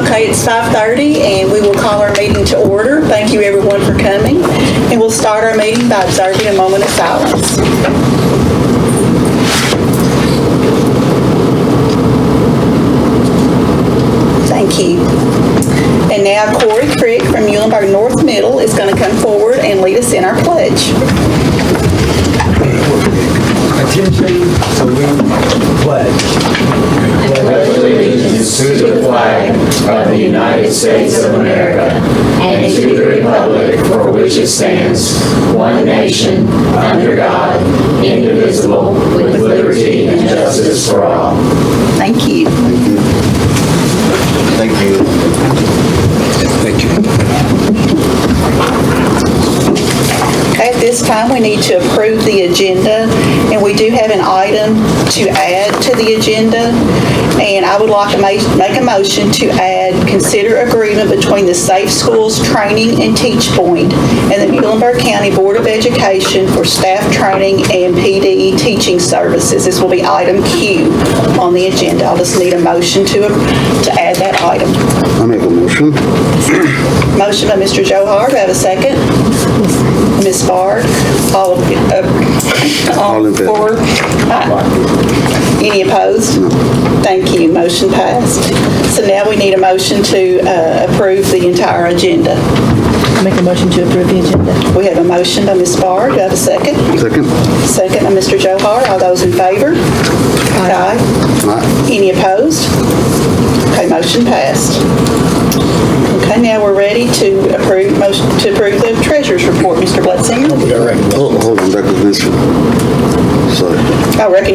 Okay, it's 5:30 and we will call our meeting to order. Thank you everyone for coming. And we'll start our meeting by observing a moment of silence. Thank you. And now Corey Crick from Muhlenberg North Middle is going to come forward and lead us in our pledge. Attention, so we pledge. Pledge allegiance to the flag of the United States of America and to the republic for which it stands, one nation, under God, indivisible, with liberty and justice for all. Thank you. Thank you. Thank you. Okay, at this time, we need to approve the agenda, and we do have an item to add to the agenda. And I would like to make a motion to add, consider agreement between the Safe Schools Training and Teach Point and the Muhlenberg County Board of Education for staff training and PD teaching services. This will be item Q on the agenda. I'll just need a motion to add that item. I make a motion. Motion by Mr. Johar. Do I have a second? Ms. Bard. All in favor. for? Any opposed? No. Thank you. Motion passed. So now we need a motion to approve the entire agenda. I make a motion to approve the agenda. We have a motion by Ms. Bard. Do I have a second? Second. Second by Mr. Johar. All those in favor? Aye. Aye. Any opposed? Okay, motion passed. Okay, now we're ready to approve the treasurer's report, Mr. Bledsinger. Oh, hold on, recognition. Sorry.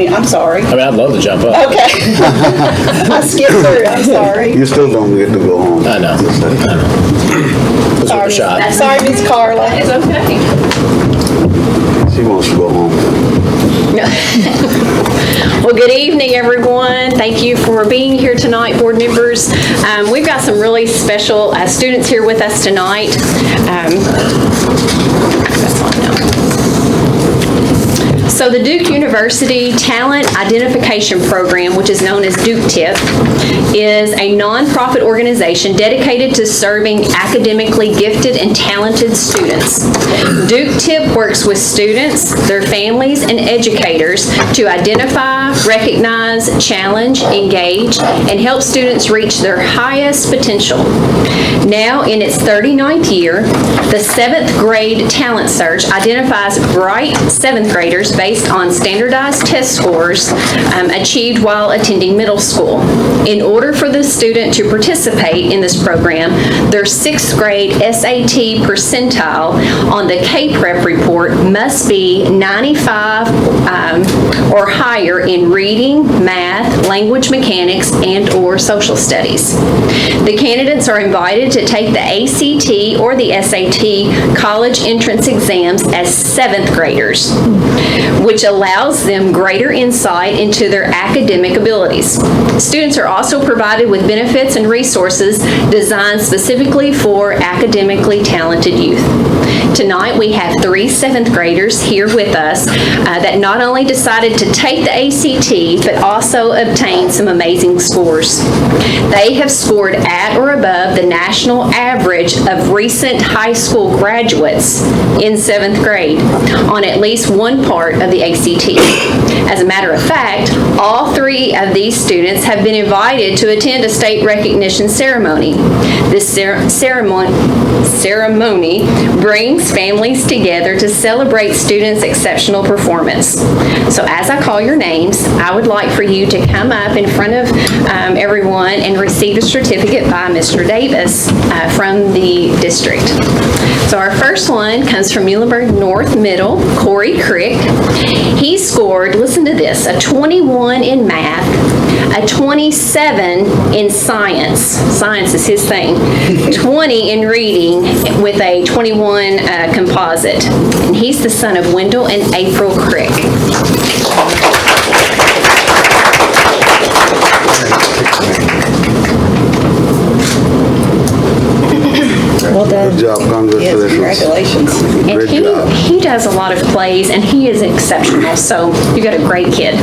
I'm sorry. I mean, I'd love to jump up. Okay. I skipped through, I'm sorry. You still don't get to go home. I know. It's worth a Sorry, shot. Sorry, Ms. Carla. It's okay. She wants to go home. Well, good evening, everyone. Thank you for being here tonight, board members. We've got some really special students here with us tonight. That's on now. So the Duke University Talent Identification Program, which is known as Duke TIP, is a nonprofit organization dedicated to serving academically gifted and talented students. Duke TIP works with students, their families, and educators to identify, recognize, challenge, engage, and help students reach their highest potential. Now, in its 39th year, the 7th grade talent search identifies bright 7th graders based on standardized test scores achieved while attending middle school. In order for the student to participate in this program, their 6th grade SAT percentile on the K-Prep report must be 95 or higher in reading, math, language mechanics, and/or social studies. The candidates are invited to take the ACT or the SAT college entrance exams as 7th graders, which allows them greater insight into their academic abilities. Students are also provided with benefits and resources designed specifically for academically talented youth. Tonight we have 3 7th graders here with us that not only decided to take the ACT, but also obtained some amazing scores. They have scored at or above the national average of recent high school graduates in 7th grade on at least one part of the ACT. As a matter of fact, all 3 of these students have been invited to attend a state recognition ceremony. This ceremony brings families together to celebrate students' exceptional performance. So as I call your names, I would like for you to come up in front of everyone and receive a certificate by Mr. Davis from the district. So our first one comes from Muhlenberg North Middle, Corey Crick. He scored, listen to this, a 21 in math, a 27 in science. Science is his thing. 20 in reading with a 21 composite. And he's the son of Wendell and April Crick. Well done. Good job, Yes, congratulations. congratulations. And Great job. he does a lot of plays, and he is exceptional, so you got a great kid.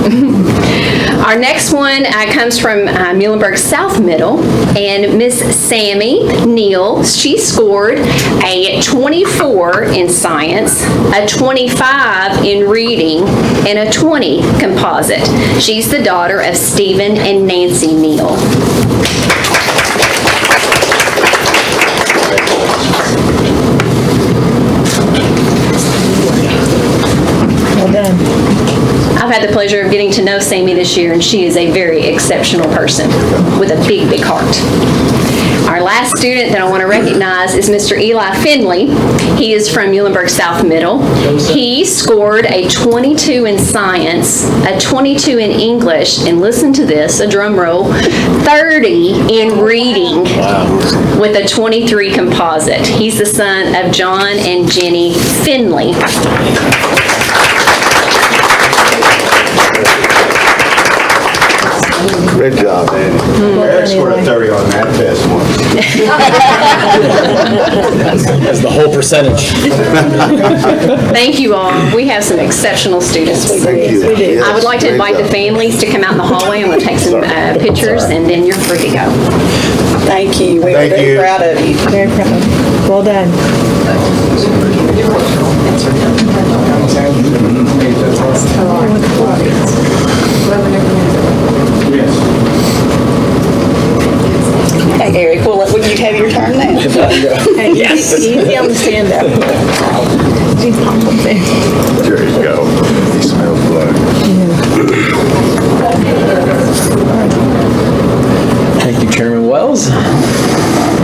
Our next one comes from Muhlenberg South Middle, and Miss Sammy Neal, she scored a 24 in science, a 25 in reading, and a 20 composite. She's the daughter of Stephen and Nancy Neal. Well done. I've had the pleasure of getting to know Sammy this year, and she is a very exceptional person with a big, big heart. Our last student that I want to recognize is Mr. Eli Finley. He is from Muhlenberg South Middle. He scored a 22 in science, a 22 in English, and listen to this, a drum roll, 30 in reading with a 23 composite. He's the son of John and Jenny Finley. Great job. Eric scored a 30 on that test once. That's the whole percentage. Thank you all. We have some exceptional students. Thank you. I would like to invite the families to come out in the hallway. I'm going to take some pictures, and then you're free to go. Thank you. We are Thank very you. proud of you. Very proud. Well done. Hey, Eric, will you have your turn now? Hey, easy on the stand up. She's awful there. There you go. He smells blood. Thank you, Chairman Wells.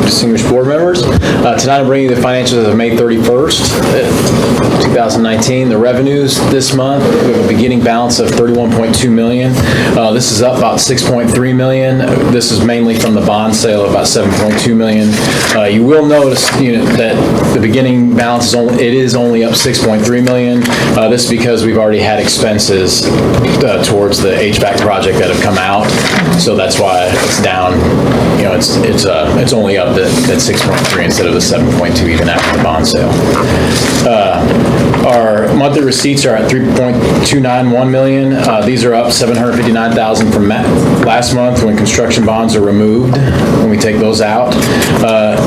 Distinguished board members. Tonight I'm bringing you the financials of May 31st, 2019. The revenues this month, we have a beginning balance of $31.2 million. This is up about $6.3 million. This is mainly from the bond sale of about $7.2 million. You will notice that the beginning balance is only up $6.3 million. This is because we've already had expenses towards the HVAC project that have come out. So that's why it's down. It's only up at 6.3 instead of the 7.2 even after the bond sale. Our monthly receipts are at $3.291 million. These are up $759,000 from last month when construction bonds are removed, when we take those out.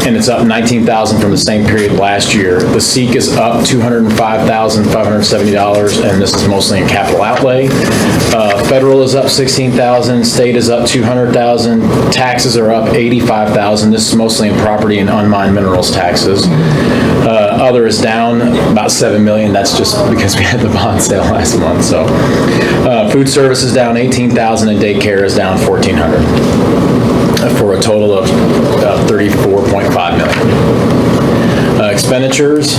And it's up $19,000 from the same period last year. The SEEK is up $205,570, and this is mostly in capital outlay. Federal is up $16,000, state is up $200,000, taxes are up $85,000. This is mostly in property and unmined minerals taxes. Other is down about $7 million. That's just because we had the bond sale last month. So, food service is down $18,000 and daycare is down $1,400 for a total of $34.5 million. Expenditures.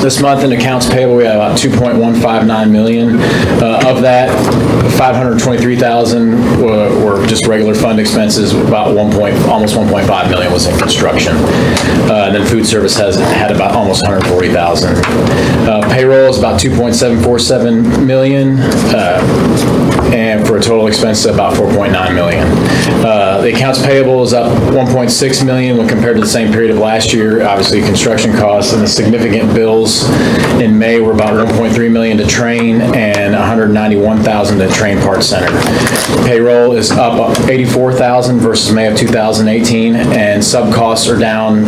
This month in accounts payable, we have about $2.159 million. Of that, $523,000 were just regular fund expenses. About almost $1.5 million was in construction. And then food service has had about almost $140,000. Payroll is about $2.747 million, and for a total expense of about $4.9 million. The accounts payable is up $1.6 million when compared to the same period of last year. Obviously, construction costs and the significant bills in May were about $1.3 million to train and $191,000 to train parts center. Payroll is up $84,000 versus May of 2018, and sub costs are down.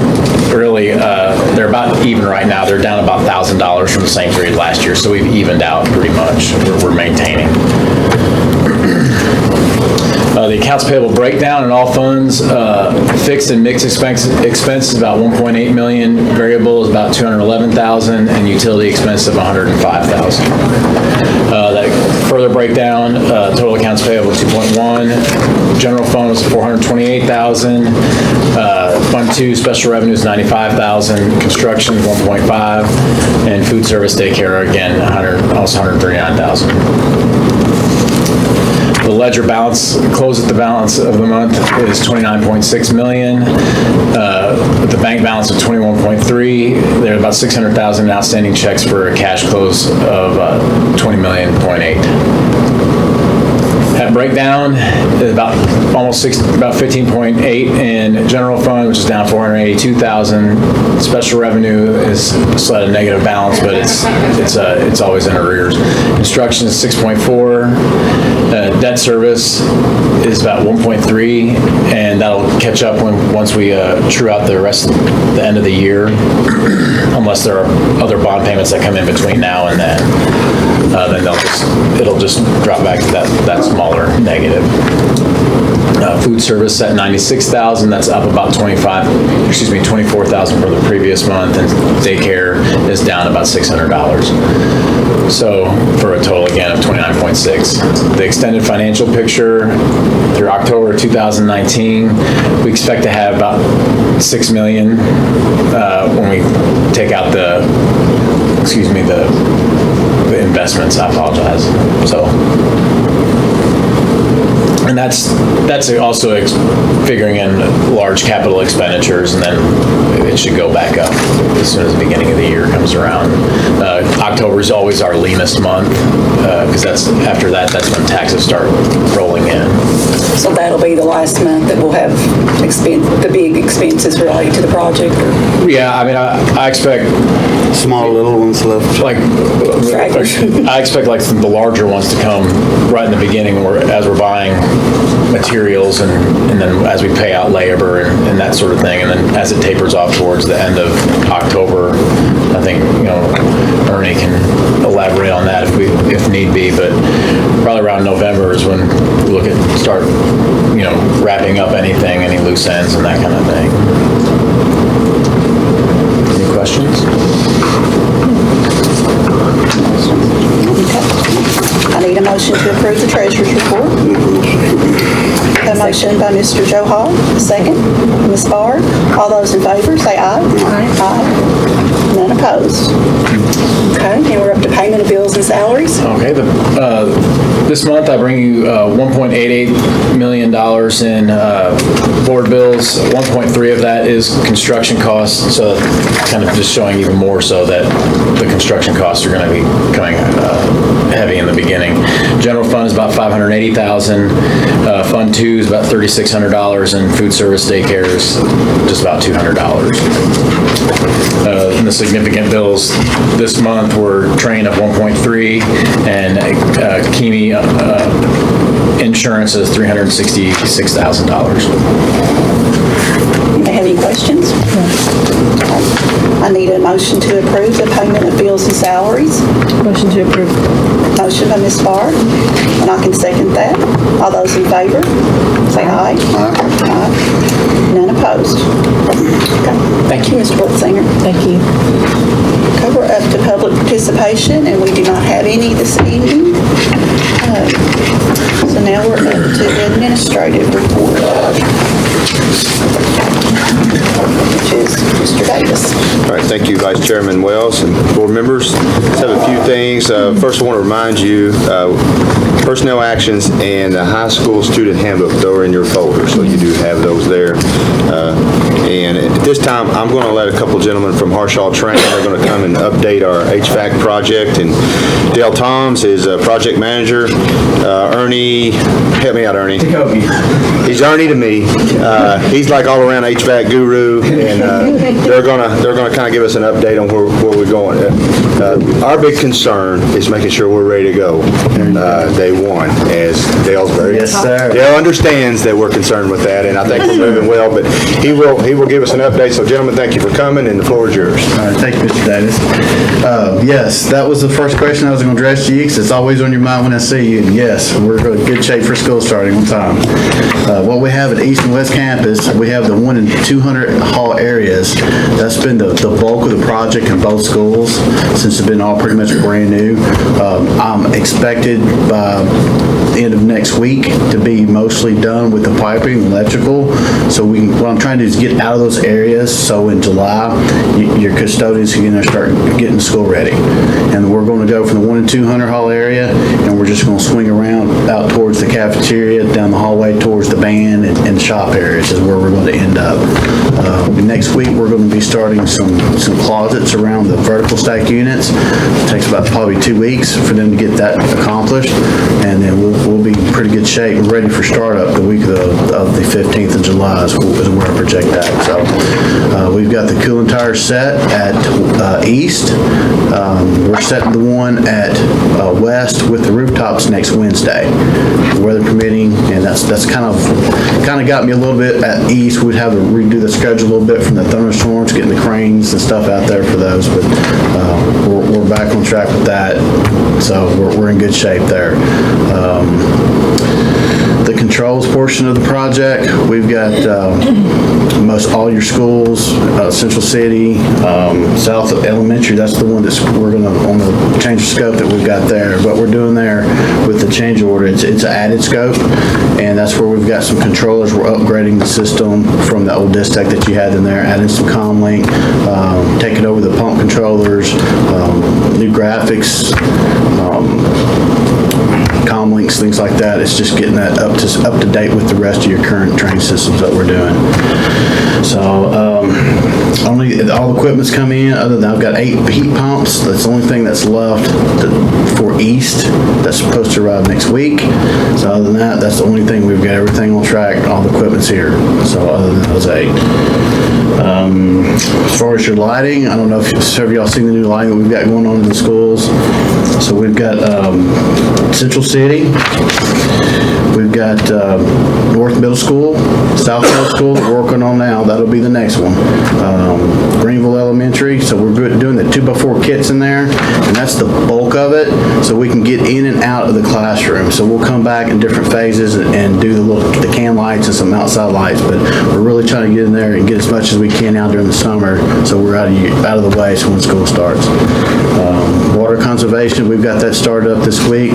Really, they're about even right now. They're down about $1,000 from the same period last year, so we've evened out pretty much. We're maintaining. The accounts payable breakdown in all funds, fixed and mixed expense is about $1.8 million, variable is about $211,000, and utility expense of $105,000. That further breakdown, total accounts payable $2.1, general fund was $428,000, Fund 2 special revenue is $95,000, construction $1.5, and food service daycare again almost $139,000. The ledger balance, close at the balance of the month is $29.6 million. With the bank balance of $21.3, there are about $600,000 in outstanding checks for a cash close of $20.8 million. that breakdown, about 15.8 in general fund, which is down 482,000. Special revenue is still at a negative balance, but it's always in arrears. Construction is 6.4. Debt service is about 1.3, and that'll catch up once we true out the rest of the end of the year, unless there are other bond payments that come in between now and then. Then it'll just drop back to that smaller negative. Food service at 96,000, that's up about 24,000 from the previous month, and daycare is down about $600. So for a total again of 29.6. The extended financial picture through October 2019, we expect to have about $6 million when we take out the investments. I apologize. So. And that's also figuring in large capital expenditures, and then it should go back up as soon as the beginning of the year comes around. October is always our leanest month, because that's when taxes start rolling in. So that'll be the last month that we'll have the big expenses related to the project? Yeah, I mean, I expect Small little ones left. I expect like the larger ones to come right in the beginning, as we're buying materials and then as we pay out labor and that sort of thing, and then as it tapers off towards the end of October. I think Ernie can elaborate on that if need be, but probably around November is when we start wrapping up any loose ends and that kind of thing. Any questions? I need a motion to approve the treasurer's report. A motion by Mr. Joe Hall, second. Ms. Barr. All those in favor, say aye. Aye. None opposed. Okay, and we're up to payment of bills and salaries. Okay, this month I bring you $1.88 million in board bills. 1.3 of that is construction costs, so kind of just showing even more so that the construction costs are going to be coming heavy in the beginning. General fund is about $580,000. Fund 2 is about $3,600, and food service daycare is just about $200. And the significant bills this month were train of 1.3 and Kimi insurance is $366,000. Have any questions? I need a motion to approve the payment of bills and salaries. Motion to approve. Motion by Ms. Barr, and I can second that. All those in favor, say aye. Aye. None opposed. Okay. Thank you. Mr. Blitzinger. Thank you. Okay, we're up to public participation, and we do not have any this evening. So now we're up to the administrative report, which is Mr. Davis. All right, thank you, Vice Chairman Wells and board members. Let's have a few things. First, I want to remind you, personnel actions and the high school student handbook, those are in your folder, so you do have those there. And at this time, I'm going to let a couple gentlemen from Harshaw Training, they're going to come and update our HVAC project. And Dale Toms is a project manager. Ernie, help me out, Ernie. He's Ernie to me. He's like all around HVAC guru, and they're gonna kind of give us an update on where we're going. Our big concern is making sure we're ready to go day one, as Dale's very. Yes, sir. Dale understands that we're concerned with that, and I think we're moving well. But he will give us an update. So, gentlemen, thank you for coming, and the floor is yours. All right, thank you, Mr. Davis. Yes, that was the first question I was going to address to you, because it's always on your mind when I see you. And yes, we're in good shape for school starting on time. What we have at East and West Campus, we have the 1 and 200 hall areas. That's been the bulk of the project in both schools since it's been all pretty much brand new. I'm expected by the end of next week to be mostly done with the piping and electrical. So what I'm trying to do is get out of those areas, so in July, your custodians can start getting school ready. And we're going to go from the 1 and 200 hall area, and we're just going to swing around out towards the cafeteria, down the hallway towards the band and shop areas is where we're going to end up. Next week, we're going to be starting some closets around the vertical stack units. It takes about probably 2 weeks for them to get that accomplished, and then we'll be in pretty good shape. We're ready for startup the week of the 15th of July is where I project that. So we've got the cooling tower set at East. We're setting the one at West with the rooftops next Wednesday, weather permitting, and that's kind of got me a little bit at East. We'd have to redo the schedule a little bit from the thunderstorms, getting the cranes and stuff out there for those, but we're back on track with that, so we're in good shape there. The controls portion of the project, we've got most all your schools, Central City, South Elementary, that's the one we're going to, on the change of scope that we've got there. What we're doing there with the change order, it's an added scope, and that's where we've got some controllers. We're upgrading the system from the old Distech that you had in there, adding some ComLink, taking over the pump controllers, new graphics, ComLinks, things like that. It's just getting that up to date with the rest of your current train systems that we're doing. So only all the equipment's come in. Other than I've got 8 heat pumps. That's the only thing that's left for East. That's supposed to arrive next week. So other than that, that's the only thing. We've got everything on track. All the equipment's here. So other than those 8. As far as your lighting, I don't know if some of y'all seen the new lighting that we've got going on in the schools. So we've got Central City, we've got North Middle School, South Middle School that we're working on now. That'll be the next one. Greenville Elementary, so we're doing the 2x4 kits in there, and that's the bulk of it, so we can get in and out of the classroom. So we'll come back in different phases and do the can lights and some outside lights, but we're really trying to get in there and get as much as we can out during the summer, so we're out of the way so when school starts. Water conservation, we've got that started up this week.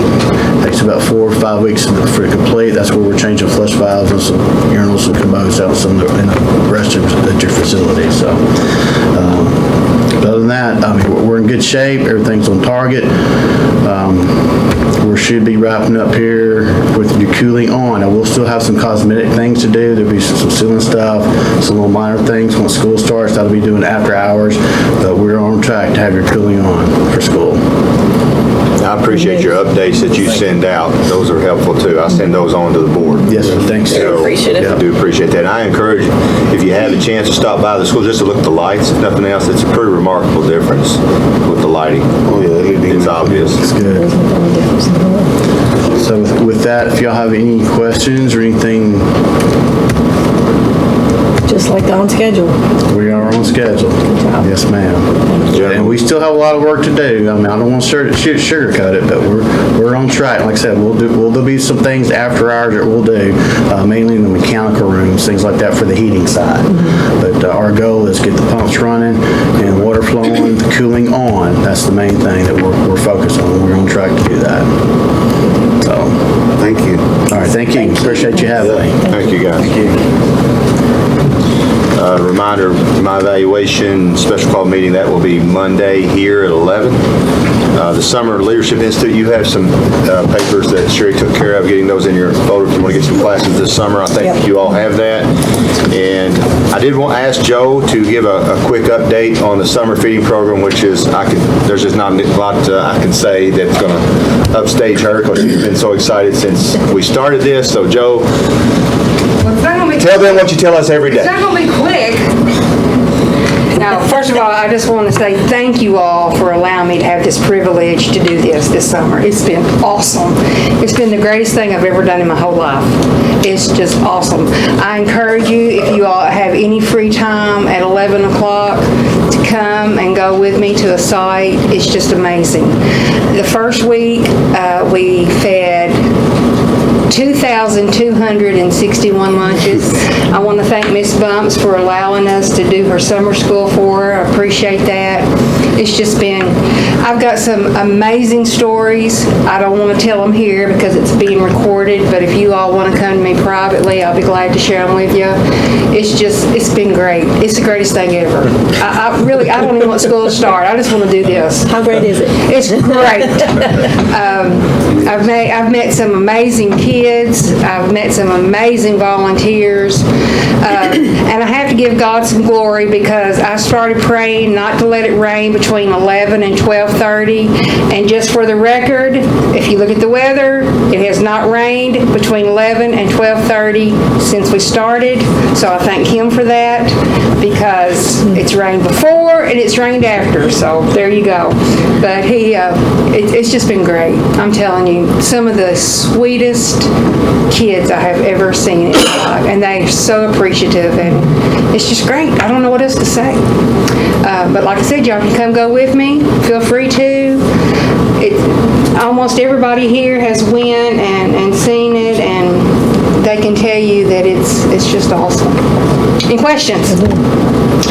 Takes about 4 or 5 weeks for it to complete. That's where we're changing flush valves and some urinals and commodes out in the restrooms at your facility. So, but other than that, I mean, we're in good shape. Everything's on target. We should be wrapping up here with your cooling on. Now, we'll still have some cosmetic things to do. There'll be some sealing stuff, some little minor things. Once school starts, that'll be doing after hours, but we're on track to have your cooling on for school. I appreciate your updates that you send out. Those are helpful too. I send those on to the board. Yes, sir. Thanks. So, Appreciate it. I do appreciate that. And I encourage, if you have a chance to stop by the school, just to look at the lights, if nothing else, it's a pretty remarkable difference with the lighting. Oh, yeah. It's obvious. It's good. So with that, if y'all have any questions or anything, Just like on schedule. we are on schedule. Yes, ma'am. And we still have a lot of work to do. I mean, I don't want to sugarcoat it, but we're on track. Like I said, there'll be some things after hours that we'll do, mainly in the mechanical rooms, things like that for the heating side. But our goal is get the pumps running and water flowing, the cooling on. That's the main thing that we're focused on. We're on track to do that. So, Thank you. all right, thank you. Appreciate you having me. Thank you, guys. Thank you. Reminder, my evaluation special call meeting, that will be Monday here at 11. The Summer Leadership Institute, you have some papers that Sherry took care of, getting those in your folder if you want to get some classes this summer. I think you all have that. And I did want to ask Joe to give a quick update on the summer feeding program, which is, there's just not a lot I can say that's going to upstage her because she's been so excited since we started this. So Joe, tell them what you tell us every day. It's not going to be quick. Now, first of all, I just want to say thank you all for allowing me to have this privilege to do this summer. It's been awesome. It's been the greatest thing I've ever done in my whole life. It's just awesome. I encourage you, if you all have any free time at 11 o'clock, to come and go with me to a site. It's just amazing. The first week, we fed 2,261 lunches. I want to thank Miss Bumps for allowing us to do her summer school for her. I appreciate that. It's just been, I've got some amazing stories. I don't want to tell them here because it's being recorded, but if you all want to come to me privately, I'll be glad to share them with you. It's been great. It's the greatest thing ever. I don't even want school to start. I just want to do this. How great is it? It's great. I've met some amazing kids. kids. I've met some amazing volunteers. And I have to give God some glory because I started praying not to let it rain between 11 and 12:30. And just for the record, if you look at the weather, it has not rained between 11 and 12:30 since we started. So I thank Him for that because it's rained before and it's rained after. So there you go. But it's just been great. I'm telling you, some of the sweetest kids I have ever seen in my life, and they're so appreciative, and it's just great. I don't know what else to say. But like I said, y'all can come go with me. Feel free to. Almost everybody here has went and seen it, and they can tell you that it's just awesome. Any questions?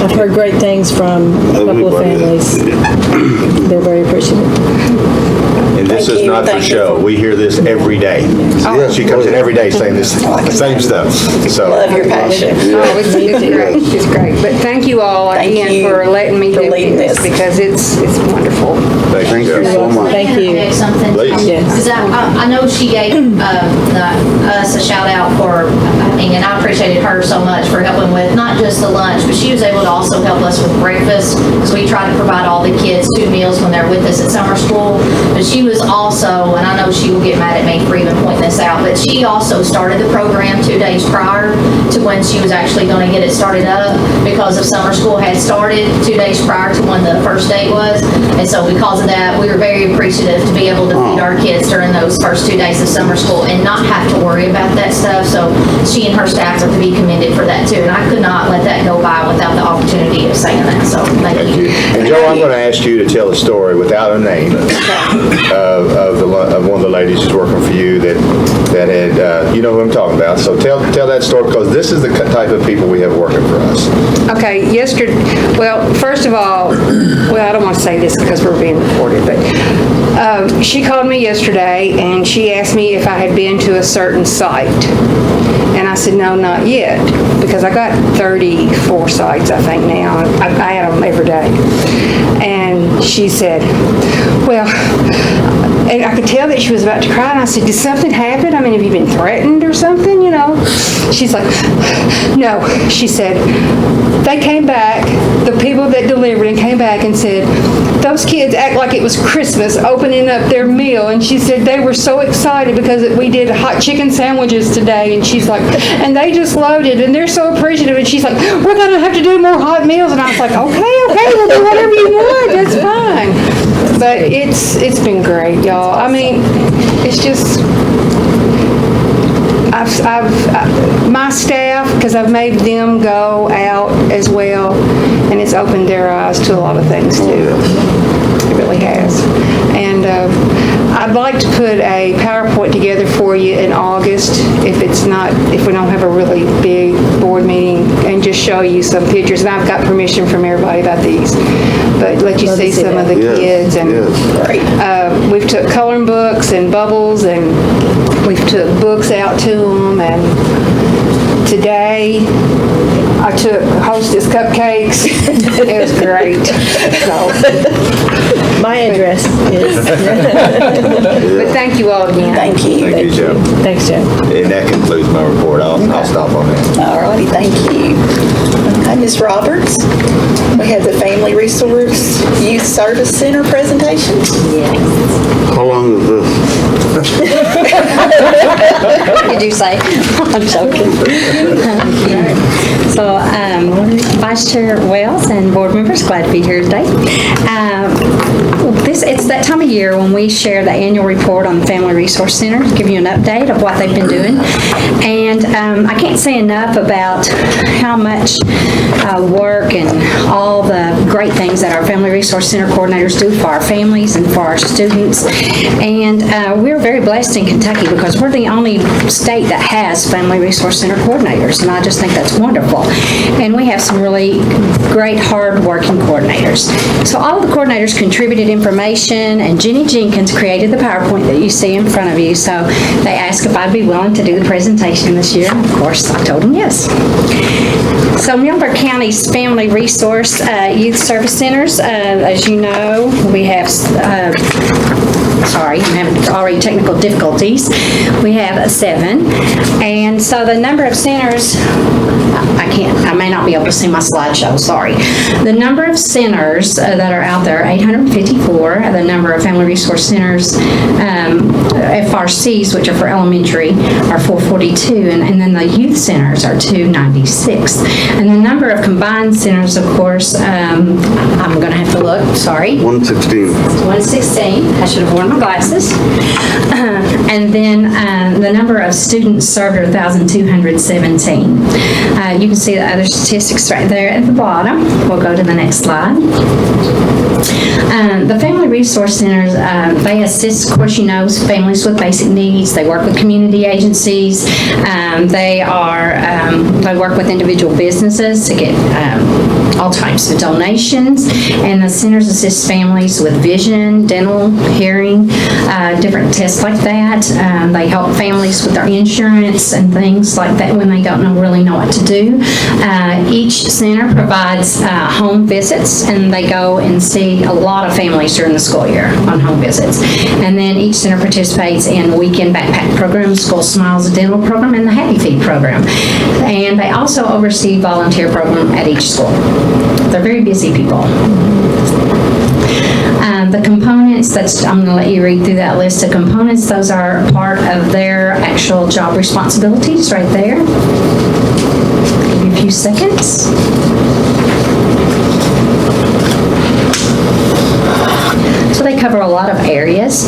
I've heard great things from a couple of families. They're very appreciative. And this Thank is you. not for Thank you show. for- We hear this every day. She comes in every day saying this same stuff. So Love your passion. Oh, it's great. It's great. But thank you all Thank again you for letting me for do leading this this. because it's wonderful. thank you. so much. Thank you. Interject something? Please. Yes. Because I know she gave us a shout out for, and I appreciated her so much for helping with not just the lunch, but she was able to also help us with breakfast because we try to provide all the kids 2 meals when they're with us at summer school. But she was also, and I know she will get mad at me for even pointing this out, but she also started the program 2 days prior to when she was actually going to get it started up because of summer school had started 2 days prior to when the first day was. And so because of that, we were very appreciative to be able to feed our kids during those first 2 days of summer school and not have to worry about that stuff. So she and her staff are to be commended for that too. And I could not let that go by without the opportunity of saying that. So thank you. And Joe, I'm going to ask you to tell a story without a name of one of the ladies who's working for you that had, you know who I'm talking about. So tell that story because this is the type of people we have working for us. Okay, well, first of all, I don't want to say this because we're being recorded, but she called me yesterday and she asked me if I had been to a certain site. And I said, no, not yet, because I got 34 sites, I think, now. I add them every day. And she said, well, and I could tell that she was about to cry, and I said, did something happen? I mean, have you been threatened or something, you know? She's like, no. She said, they came back, the people that delivered and came back and said, those kids act like it was Christmas opening up their meal. And she said they were so excited because we did hot chicken sandwiches today. And she's like, and they just loaded and they're so appreciative. And she's like, we're going to have to do more hot meals. And I was like, okay, we'll do whatever you want. That's fine. But it's been great, y'all. I mean, it's just, my staff, because I've made them go out as well, and it's opened their eyes to a lot of things too. It really has. And I'd like to put a PowerPoint together for you in August if we don't have a really big board meeting, and just show you some pictures. And I've got permission from everybody about these, but let you see some of the kids. And we've took coloring books and bubbles, and we've took books out to them. And today I took Hostess cupcakes. It was great. So, My address is, but thank you all again. Thank you. Thank you, Joe. thanks, Joe. And that concludes my report. I'll stop on that. All righty, thank you. Okay, Ms. Roberts, we have the Family Resource Youth Service Center presentation. How long is this? What did you say? I'm joking. So, Vice Chair Wells and board members, glad to be here today. It's that time of year when we share the annual report on the Family Resource Center, give you an update of what they've been doing. And I can't say enough about how much work and all the great things that our Family Resource Center coordinators do for our families and for our students. And we're very blessed in Kentucky because we're the only state that has Family Resource Center coordinators, and I just think that's wonderful. And we have some really great, hard-working coordinators. So all of the coordinators contributed information, and Jenny Jenkins created the PowerPoint that you see in front of you. So they asked if I'd be willing to do the presentation this year. Of course, I told them yes. So Muhlenberg County's Family Resource Youth Service Centers, as you know, we have, sorry, I'm having already technical difficulties. We have 7. And so the number of centers, I may not be able to see my slideshow, sorry. The number of centers that are out there, 854. The number of family resource centers, FRCs, which are for elementary, are 442. And then the youth centers are 296. And the number of combined centers, of course, I'm going to have to look, sorry. 116. 116. I should have worn my glasses. And then the number of students served are 1,217. You can see the other statistics right there at the bottom. We'll go to the next slide. The Family Resource Centers, they assist, of course, you know, families with basic needs. They work with community agencies. They work with individual businesses to get all types of donations. And the centers assist families with vision, dental, hearing, different tests like that. They help families with their insurance and things like that when they don't really know what to do. Each center provides home visits, and they go and see a lot of families during the school year on home visits. And then each center participates in weekend backpack programs, School Smiles dental program, and the Happy Feed program. And they also oversee volunteer program at each school. They're very busy people. The components, I'm going to let you read through that list of components. Those are part of their actual job responsibilities right there. Give you a few seconds. So they cover a lot of areas.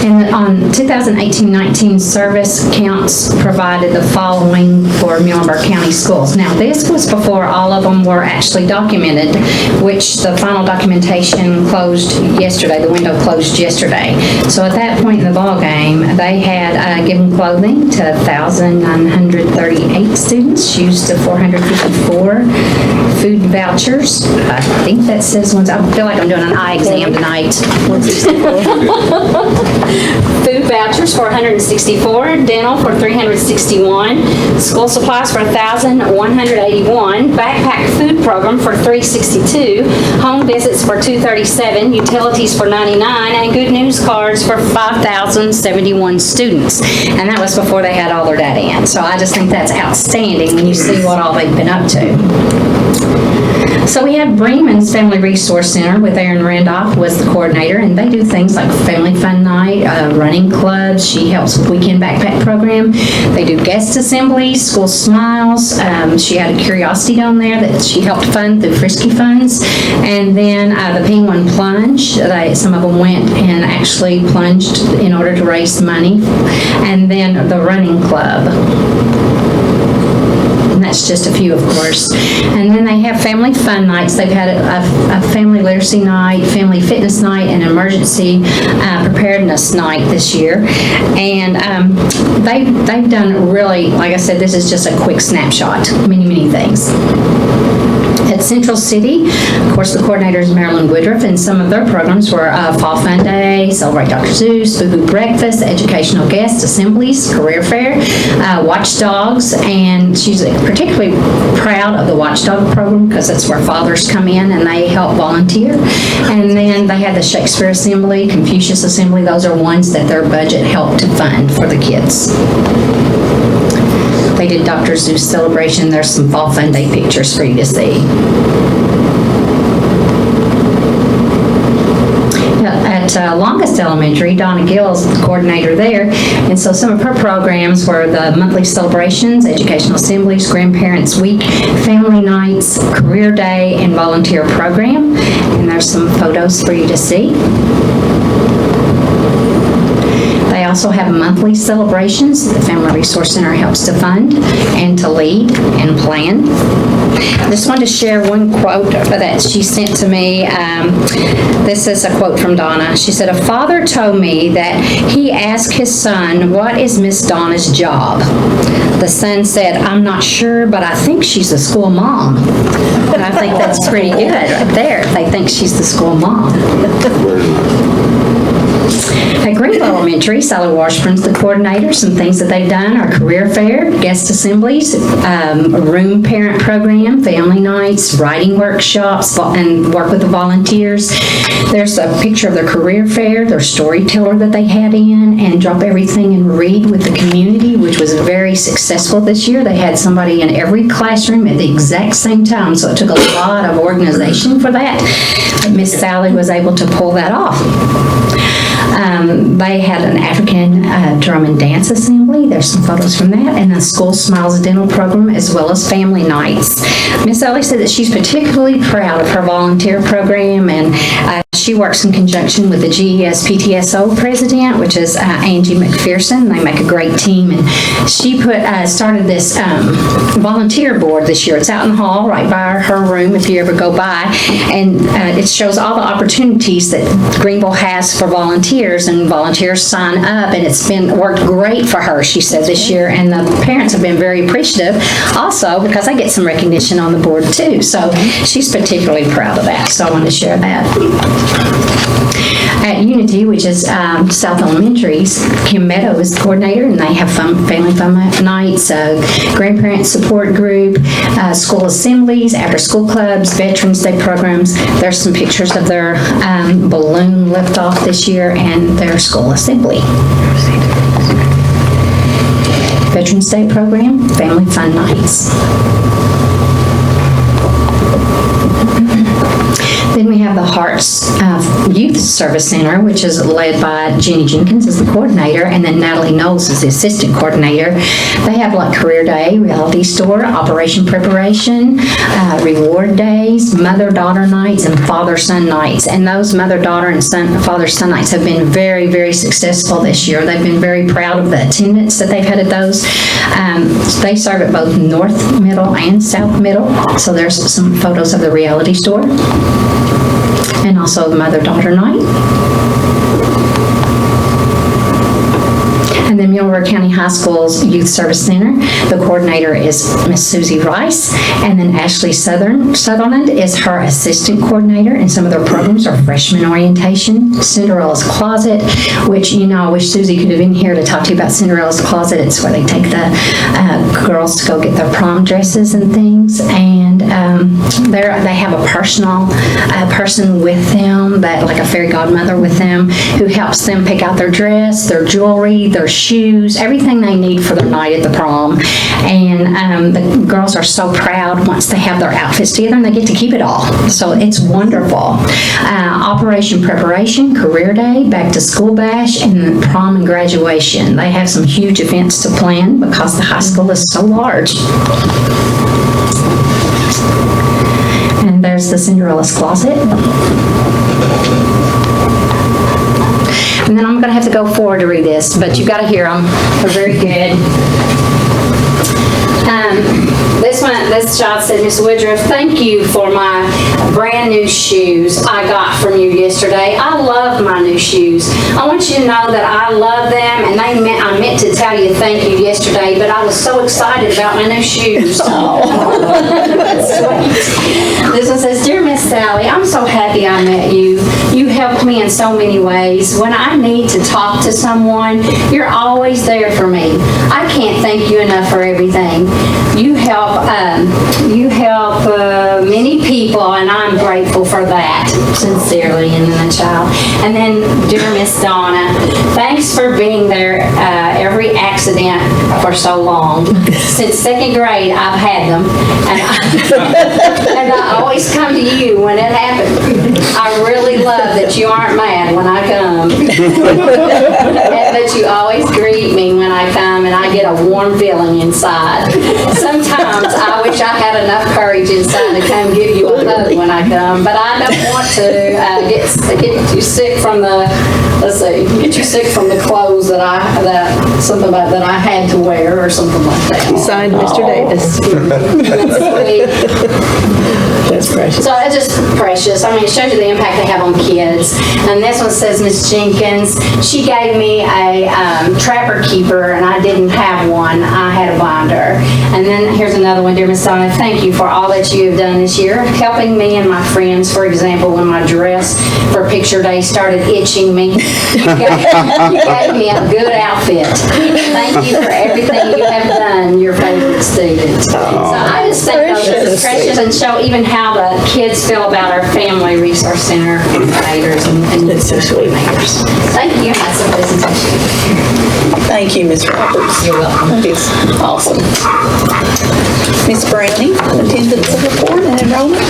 And on 2018-19 service counts provided the following for Muhlenberg County schools. Now, this was before all of them were actually documented, which the final documentation closed yesterday. The window closed yesterday. So at that point in the ball game, they had given clothing to 1,938 students, shoes to 454, food vouchers. I think that says ones. I feel like I'm doing an eye exam tonight. Food vouchers for 164, dental for 361, school supplies for 1,181, backpack food program for 362, home visits for 237, utilities for 99, and good news cards for 5,071 students. And that was before they had all their data in. So I just think that's outstanding when you see what all they've been up to. So we have Bremen's Family Resource Center with Erin Randolph was the coordinator, and they do things like Family Fun Night, running clubs. She helps with Weekend Backpack Program. They do guest assemblies, School Smiles. She had a curiosity down there that she helped fund through Frisky Funds. And then the P1 Plunge. Some of them went and actually plunged in order to raise money. And then the Running Club. And that's just a few, of course. And then they have family fun nights. They've had a family literacy night, family fitness night, and emergency preparedness night this year. And they've done really, like I said, this is just a quick snapshot, many things. At Central City, of course, the coordinator is Marilyn Woodruff, and some of their programs were Fall Fun Day, Celebrate Dr. Seuss, Boo-Boo Breakfast, Educational Guest Assemblies, Career Fair, Watchdogs, and she's particularly proud of the Watchdog program because that's where fathers come in and they help volunteer. And then they had the Shakespeare Assembly, Confucius Assembly. Those are ones that their budget helped to fund for the kids. They did Dr. Seuss Celebration. There's some Fall Fun Day pictures for you to see. At Longest Elementary, Donna Gill is the coordinator there, and so some of her programs were the monthly celebrations, educational assemblies, grandparents week, family nights, career day, and volunteer program. And there's some photos for you to see. They also have monthly celebrations that the Family Resource Center helps to fund and to lead and plan. I just wanted to share one quote that she sent to me. This is a quote from Donna. She said, "A father told me that he asked his son, 'What is Miss Donna's job?' The son said, 'I'm not sure, but I think she's a school mom.'" And I think that's pretty good right there. They think she's the school mom. At Greenville Elementary, Sally Washburn's the coordinator. Some things that they've done are career fair, guest assemblies, a room parent program, family nights, writing workshops, and work with the volunteers. There's a picture of their career fair, their storyteller that they had in, and Drop Everything and Read with the community, which was very successful this year. They had somebody in every classroom at the exact same time, so it took a lot of organization for that. But Miss Sally was able to pull that off. They had an African drum and dance assembly. There's some photos from that. And the School Smiles dental program, as well as family nights. Miss Ellie said that she's particularly proud of her volunteer program, and she works in conjunction with the GES PTSO president, which is Angie McPherson. They make a great team, and she started this volunteer board this year. It's out in the hall right by her room if you ever go by, and it shows all the opportunities that Greenville has for volunteers, and volunteers sign up, and it's been worked great for her, she said, this year, and the parents have been very appreciative also because I get some recognition on the board too, so she's particularly proud of that, so I wanted to share that. At Unity, which is South Elementary's, Kim Meadow is the coordinator, and they have family fun nights, grandparent support group, school assemblies, after-school clubs, Veterans Day programs. There's some pictures of their balloon liftoff this year and their school assembly. Veterans Day program, family fun nights. Then we have the Hearts Youth Service Center, which is led by Jenny Jenkins as the coordinator, and then Natalie Knowles is the assistant coordinator. They have like Career Day, Reality Store, Operation Preparation, Reward Days, Mother-Daughter Nights, and Father-Son Nights. And those Mother-Daughter and Father-Son Nights have been very, very successful this year. They've been very proud of the attendance that they've had at those. They serve at both North Middle and South Middle. So there's some photos of the Reality Store. And also the Mother-Daughter Night. And then Muir County High School's Youth Service Center, the coordinator is Miss Susie Rice, and then Ashley Sutherland is her assistant coordinator, and some of their programs are freshman orientation, Cinderella's Closet, which, you know, I wish Susie could have been here to talk to you about Cinderella's Closet. It's where they take the girls to go get their prom dresses and things, and they have a personal person with them, that like a fairy godmother with them, who helps them pick out their dress, their jewelry, their shoes, everything they need for their night at the prom. And the girls are so proud once they have their outfits together, and they get to keep it all. So it's wonderful. Operation Preparation, Career Day, Back to School Bash, and prom and graduation. They have some huge events to plan because the high school is so large. And there's the Cinderella's Closet. And then I'm going to have to go forward to read this, but you've got to hear them. They're very good. This child said, Miss Woodruff, thank you for my brand new shoes I got from you yesterday. I love my new shoes. I want you to know that I love them, and I meant to tell you thank you yesterday, but I was so excited about my new shoes. That's sweet. This one says, Dear Miss Sally, I'm so happy I met you. You helped me in so many ways. When I need to talk to someone, you're always there for me. I can't thank you enough for everything. You help many people, and I'm grateful for that. Sincerely, and then the child. And then, dear Miss Donna, thanks for being there every accident for so long. Since second grade, I've had them, and I always come to you when it happens. I really love that you aren't mad when I come, and that you always greet me when I come, and I get a warm feeling inside. Sometimes I wish I had enough courage inside to come give you a hug when I come, but I don't want to get you sick from the, get you sick from the clothes that I had to wear or something like that. Signed, Mr. Davis. That's sweet. That's precious. So it's just precious. I mean, it shows you the impact they have on kids. And this one says, Miss Jenkins, she gave me a Trapper Keeper, and I didn't have one. I had a binder. And then here's another one, dear Ms. Donna. Thank you for all that you have done this year, helping me and my friends. For example, when my dress for picture day started itching me, you gave me a good outfit. Thank you for everything you have done, your favorite student. So I just think this is precious and show even how the kids feel about our Family Resource Center educators and coordinators. Thank you. That's a presentation. Thank you, Ms. Roberts. You're welcome. That is awesome. Ms. Browning, attendance report and enrollment.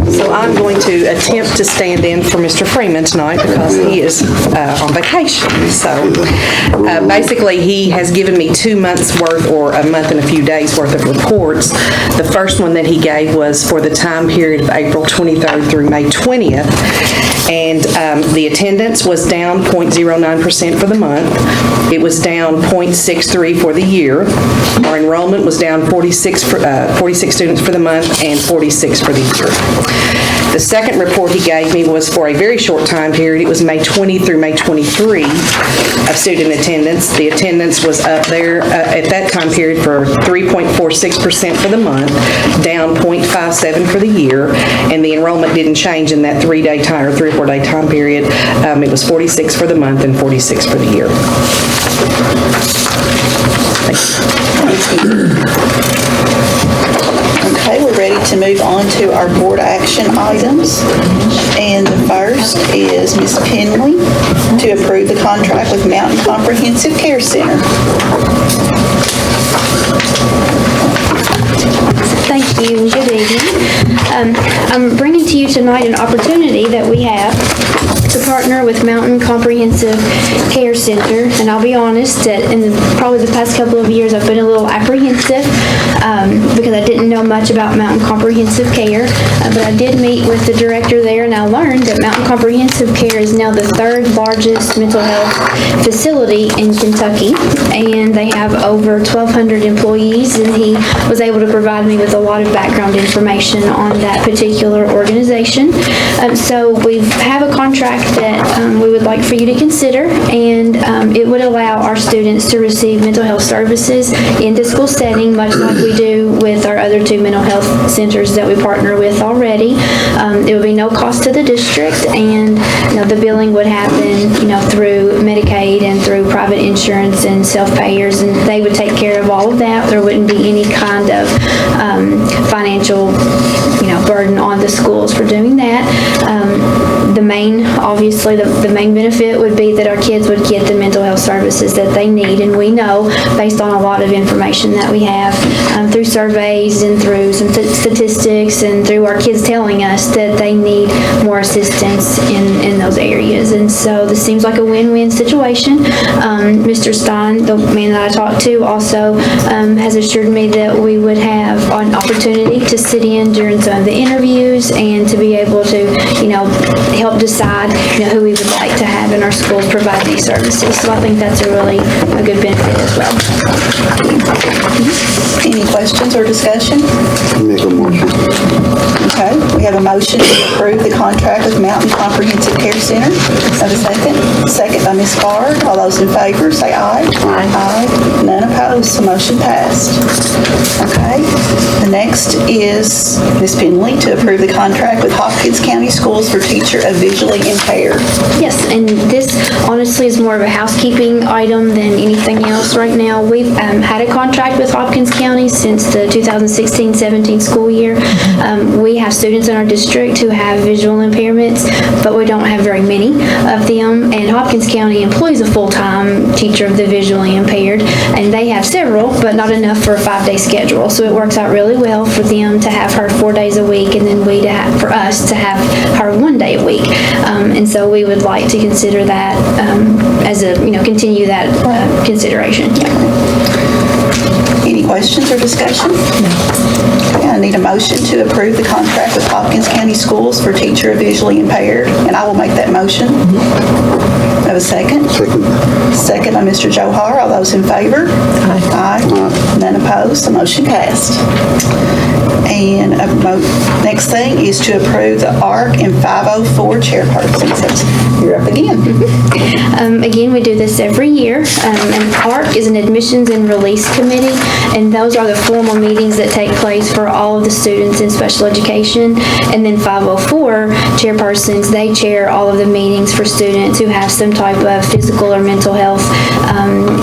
So I'm going to attempt to stand in for Mr. Freeman tonight because he is on vacation. So basically, he has given me 2 months' worth, or a month and a few days' worth of reports. The first one that he gave was for the time period of April 23rd through May 20th. And the attendance was down 0.09% for the month. It was down 0.63 for the year. Our enrollment was down 46 students for the month and 46 for the year. The second report he gave me was for a very short time period. It was May 20 through May 23 of student attendance. The attendance was up there at that time period for 3.46% for the month, down 0.57 for the year, and the enrollment didn't change in that 3-day time or 3 or 4-day time period. It was 46 for the month and 46 for the year. Okay, we're ready to move on to our board action items. And the first is Ms. Penley to approve the contract with Mountain Comprehensive Care Center. Thank you, and good evening. I'm bringing to you tonight an opportunity that we have to partner with Mountain Comprehensive Care Center, and I'll be honest that in probably the past couple of years I've been a little apprehensive because I didn't know much about Mountain Comprehensive Care, but I did meet with the director there, and I learned that Mountain Comprehensive Care is now the 3rd largest mental health facility in Kentucky, and they have over 1,200 employees, and he was able to provide me with a lot of background information on that particular organization. So we have a contract that we would like for you to consider, and it would allow our students to receive mental health services in the school setting, much like we do with our other 2 mental health centers that we partner with already. It would be no cost to the district, and the billing would happen through Medicaid and through private insurance and self-payers, and they would take care of all of that. There wouldn't be any kind of financial burden on the schools for doing that. Obviously, the main benefit would be that our kids would get the mental health services that they need, and we know, based on a lot of information that we have through surveys and through some statistics and through our kids telling us that they need more assistance in those areas. And so this seems like a win-win situation. Mr. Stein, the man that I talked to, also has assured me that we would have an opportunity to sit in during some of the interviews and to be able to, help decide, who we would like to have in our schools provide these services. So I think that's a really good benefit as well. Any questions or discussion? Make a motion. Okay, we have a motion to approve the contract with Mountain Comprehensive Care Center. Have a second? Second by Ms. Bard. All those in favor, say aye. Aye. None opposed, so motion passed. Okay, the next is Ms. Penley to approve the contract with Hopkins County Schools for teacher of visually impaired. Yes, and this honestly is more of a housekeeping item than anything else right now. We've had a contract with Hopkins County since the 2016-17 school year. We have students in our district who have visual impairments, but we don't have very many of them, and Hopkins County employs a full-time teacher of the visually impaired, and they have several, but not enough for a 5-day schedule. So it works out really well for them to have her 4 days a week, and then for us to have her 1 day a week. And so we would like to consider that as a, continue that consideration. Any questions or discussion? Okay, I need a motion to approve the contract with Hopkins County Schools for teacher of visually impaired, and I will make that motion. Have a second? Second. Second by Mr. Johar. All those in favor? Aye. Aye. None opposed, the motion passed. And next thing is to approve the ARC and 504 chairpersons. You're up again. Again, we do this every year. And ARC is an admissions and release committee, and those are the formal meetings that take place for all of the students in special education. And then 504 chairpersons, they chair all of the meetings for students who have some type of physical or mental health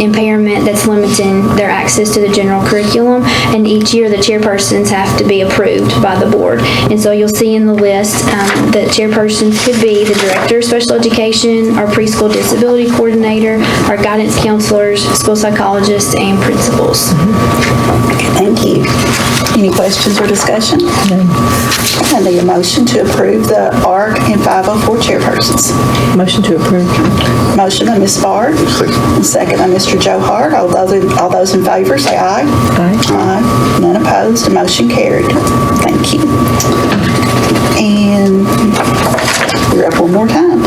impairment that's limiting their access to the general curriculum. And each year, the chairpersons have to be approved by the board. And so you'll see in the list that chairpersons could be the director of special education, our preschool disability coordinator, our guidance counselors, school psychologists, and principals. Okay, thank you. Any questions or discussion? I need a motion to approve the ARC and 504 chairpersons. Motion to approve. Motion by Ms. Bard, and second by Mr. Joe Hart. All those in favor, say aye. Aye. Aye. None opposed, the motion carried. Thank you. And you're up one more time.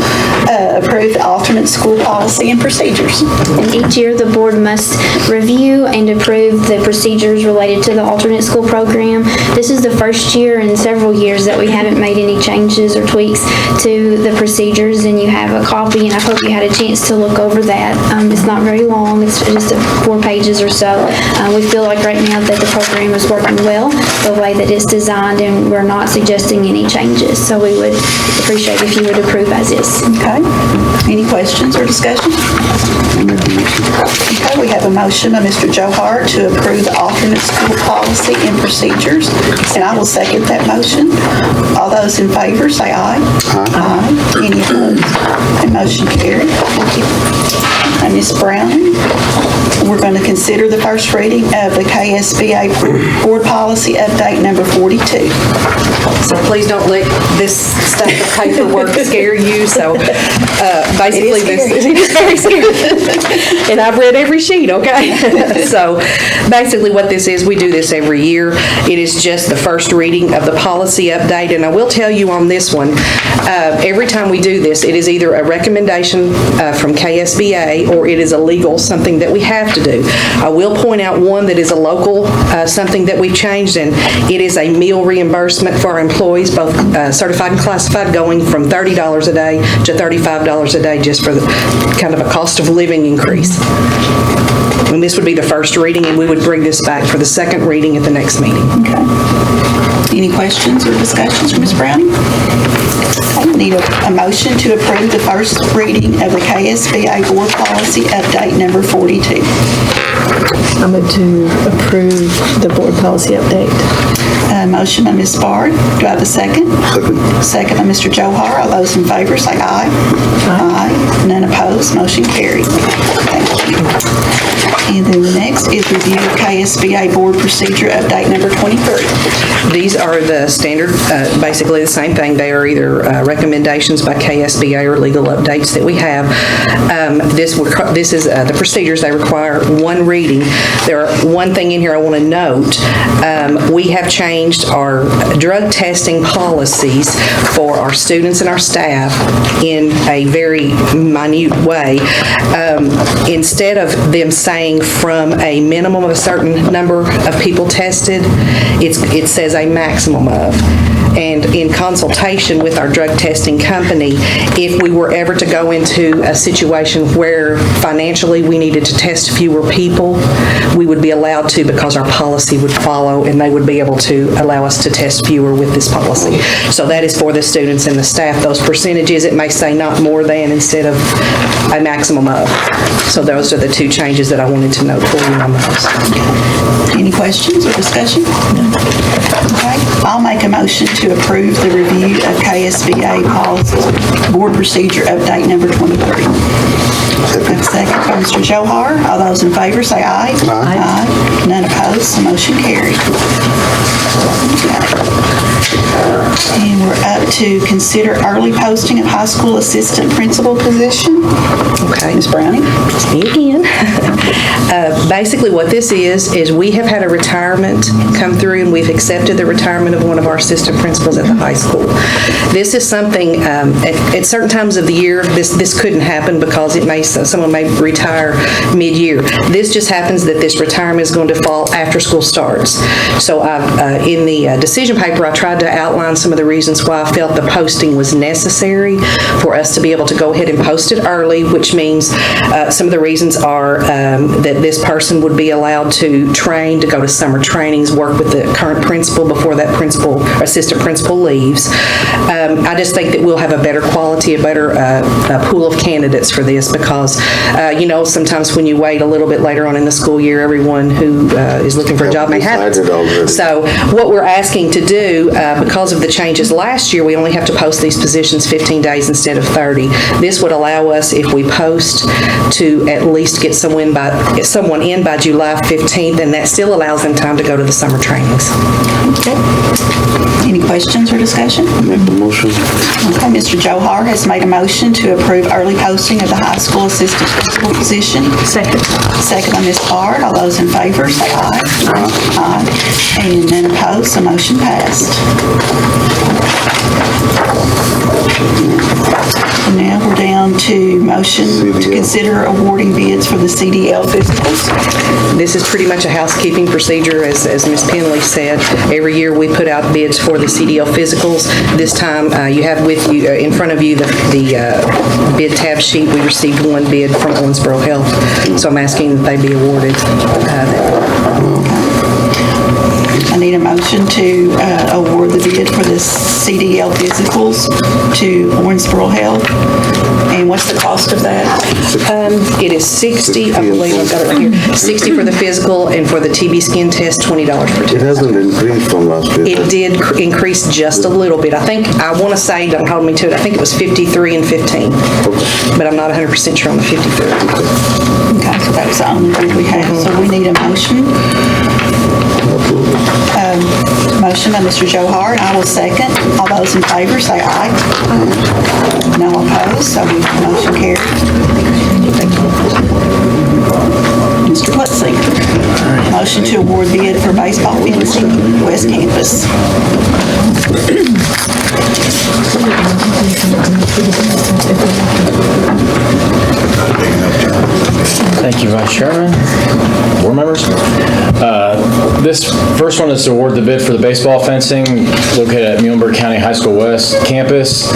Approve the alternate school policy and procedures. And each year, the board must review and approve the procedures related to the alternate school program. This is the first year in several years that we haven't made any changes or tweaks to the procedures, and you have a copy, and I hope you had a chance to look over that. It's not very long. It's just 4 pages or so. We feel like right now that the program is working well, the way that it's designed, and we're not suggesting any changes. So we would appreciate if you would approve as is. Okay. Any questions or discussion? Okay, we have a motion by Mr. Joe Hart to approve the alternate school policy and procedures, and I will second that motion. All those in favor, say aye. Aye. Any opposed? And motion carried. Thank you. And Ms. Browning, we're going to consider the first reading of the KSBA Board Policy Update number 42. So please don't let this stack of paperwork scare you. So basically, it is very scary. And I've read every sheet, okay? So basically what this is, we do this every year. It is just the first reading of the policy update. And I will tell you on this one, every time we do this, it is either a recommendation from KSBA or it is a legal, something that we have to do. I will point out one that is a local, something that we've changed, and it is a meal reimbursement for our employees, both certified and classified, going from $30 a day to $35 a day just for the kind of a cost of living increase. And this would be the first reading, and we would bring this back for the second reading at the next meeting. Okay. Any questions or discussions from Ms. Browning? I need a motion to approve the first reading of the KSBA Board Policy Update number 42. I move to approve the board policy update. Motion by Ms. Bard. Do I have a second? Second by Mr. Joe Hart. All those in favor say aye. Aye. None opposed. Motion carried. Thank you. And then the next is review of KSBA Board Procedure Update number 23. These are the standard, basically the same thing. They are either recommendations by KSBA or legal updates that we have. This is the procedures. They require one reading. There are one thing in here I want to note. We have changed our drug testing policies for our students and our staff in a very minute way. Instead of them saying from a minimum of a certain number of people tested, it says a maximum of. And in consultation with our drug testing company, if we were ever to go into a situation where financially we needed to test fewer people, we would be allowed to, because our policy would follow, and they would be able to allow us to test fewer with this policy. So that is for the students and the staff. Those percentages, it may say not more than instead of a maximum of. So those are the two changes that I wanted to note for you on those. Any questions or discussion? Okay. I'll make a motion to approve the review of KSBA Policy Board Procedure Update number 23. Second by Mr. Joe Hart. All those in favor say aye. Aye. None opposed. The motion carried. And we're up to consider early posting of high school assistant principal position. Okay. Ms. Browning. It's me again. Basically what this is we have had a retirement come through, and we've accepted the retirement of one of our assistant principals at the high school. This is something, at certain times of the year, this couldn't happen because someone may retire mid-year. This just happens that this retirement is going to fall after school starts. So in the decision paper, I tried tried to outline some of the reasons why I felt the posting was necessary for us to be able to go ahead and post it early, which means some of the reasons are that this person would be allowed to train, to go to summer trainings, work with the current principal before that principal, assistant principal leaves. I just think that we'll have a better quality, a better pool of candidates for this because, sometimes when you wait a little bit later on in the school year, everyone who is looking for a job may have it. So what we're asking to do, because of the changes last year, we only have to post these positions 15 days instead of 30. This would allow us, if we post, to at least get someone in by July 15th, and that still allows them time to go to the summer trainings. Okay. Any questions or discussion? Make the motion. Okay, Mr. Johar has made a motion to approve early posting of the high school assistant principal position. Second. Second by Ms. Bard. All those in favor say aye. Aye. And none opposed, so motion passed. And now we're down to motion to consider awarding bids for the CDL physicals. This is pretty much a housekeeping procedure, as Ms. Penley said. Every year we put out bids for the CDL physicals. This time you have with you, in front of you, the bid tab sheet. We received one bid from Owensboro Health, so I'm asking that they be awarded. I need a motion to award the bid for the CDL physicals to Owensboro Health. And what's the cost of that? It is $60, I believe I've got it right here, $60 for the physical, and for the TB skin test, $20 per test. It hasn't increased from last year. It did increase just a little bit. I want to say, don't hold me to it, I think it was 53 and 15, but I'm not 100% sure on the 53. Okay, so that was the only bid we have. So we need a motion. Motion by Mr. Johar, and I will second. All those in favor say aye. No opposed, so motion carries. Mr. Plutzinger. Motion to award bid for baseball fencing, West Campus. Thank you, Vice Chairman, board members. This first one is to award the bid for the baseball fencing located at Muhlenberg County High School West campus.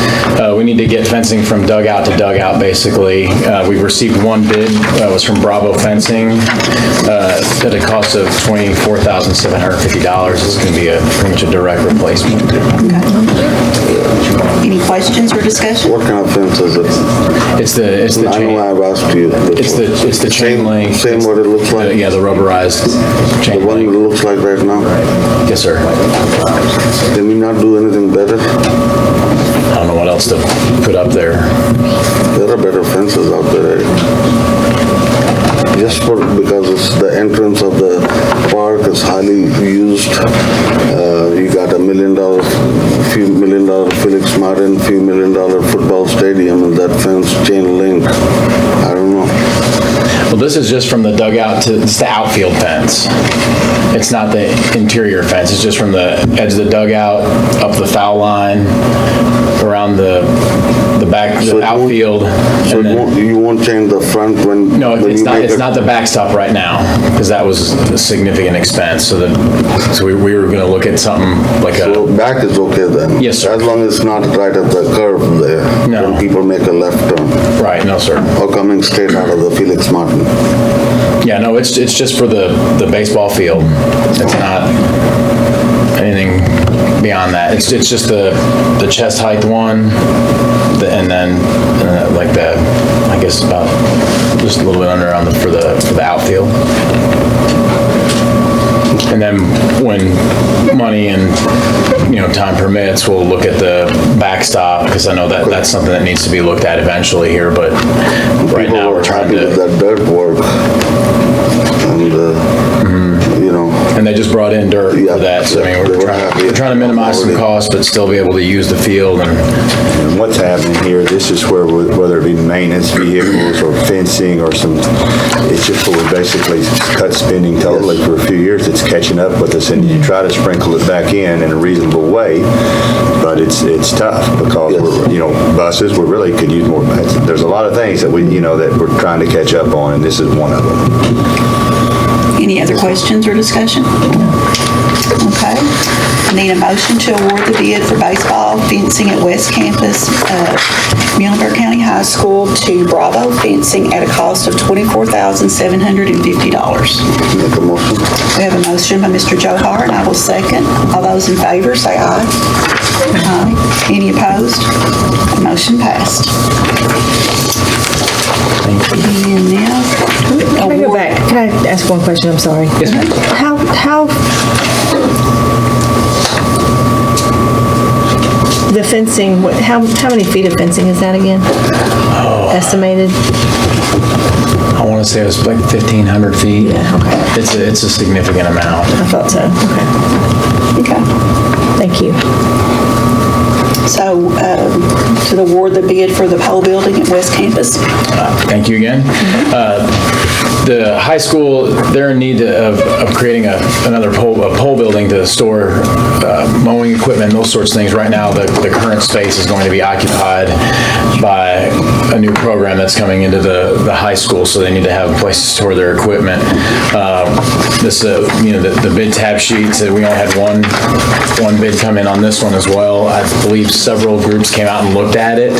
We need to get fencing from dugout to dugout, basically. We've received one bid, that was from Bravo Fencing, at a cost of $24,750. It's going to be pretty much a direct replacement. Any questions or discussion? What kind of fence is it? It's the I chain. know I've asked you. It's the chain link. Same what it looks like? Yeah, the rubberized chain The one link. it looks like right now? Yes, sir. Can we not do anything better? I don't know what else to put up there. There are better fences out there. Just because it's the entrance of the park is highly used. You got few million dollar Felix Martin, few million dollar football stadium, and that fence chain link. I don't know. Well, this is just from the dugout to, it's the outfield fence. It's not the interior fence, it's just from the edge of the dugout, up the foul line, around the back, So the it won't- outfield. So and then- you won't change the front when? No, when it's you not, make it's it- not the backstop right now, because that was a significant expense, so we were gonna look at something like So a, back is okay then? Yes, sir. As long as it's not right at the curve there? No. When people make a left turn? right, no, sir. Or coming straight out of the Felix Martin? Yeah, no, it's just for the baseball field. It's not anything beyond that. It's just the chest height one, and then like the, I guess about just a little bit under on for the outfield. And then when money and, time permits, we'll look at the backstop, because I know that that's something that needs to be looked at eventually here, but right now we're trying People were happy with to, that dirt work. And, and they just brought in dirt Yeah, for that, so I mean, they were happy. we're trying to minimize some costs, but still be able to use the field and, And what's happening here, this is where, whether it be maintenance vehicles or fencing or it's just where we basically cut spending totally for a few years. It's catching up with us, and you try to sprinkle it back in a reasonable way, but it's tough because buses, we really could use more. There's a lot of things that that we're trying to catch up on, and this is one of them. Any other questions or discussion? Okay. I need a motion to award the bid for baseball fencing at West Campus, Muhlenberg County High School to Bravo Fencing at a cost of $24,750. Make a motion. We have a motion by Mr. Joe Hart, and I will second. All those in favor, say aye. Aye. Any opposed? The motion passed. And now, Can I go back? Can I ask one question? I'm sorry. Yes, ma'am. How, the fencing, how many feet of fencing is that again? Estimated? I want to say it was like 1,500 feet. Yeah, okay. It's a significant amount. I thought so. Okay. okay. Thank you. So, to award the bid for the pole building at West Campus. Thank you again. The high school, they're in need of creating another pole building to store mowing equipment, those sorts of things. Right now, the current space is going to be occupied by a new program that's coming into the high school, so they need to have a place to store their equipment. The bid tab sheets, we only had one bid come in on this one as well. I believe several groups came out and looked at it,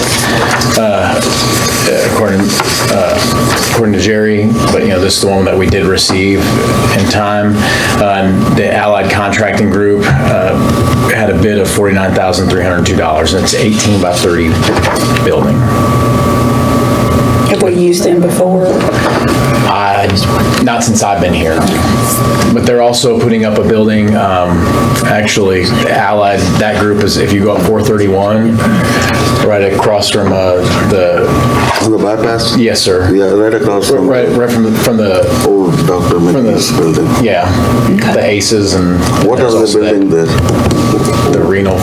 according to Jerry, but this is the one that we did receive in time. The Allied Contracting Group had a bid of $49,302, and it's 18 by 30 building. Have we used them before? Not since I've been here. But they're also putting up a building, actually, Allied, that group is, if you go up 431, right across from the... On the bypass? Yes, sir. Yeah, right across from... Right from the... Old Dr. McGee's building. Yeah, the ACEs and... What are they building there? The renal...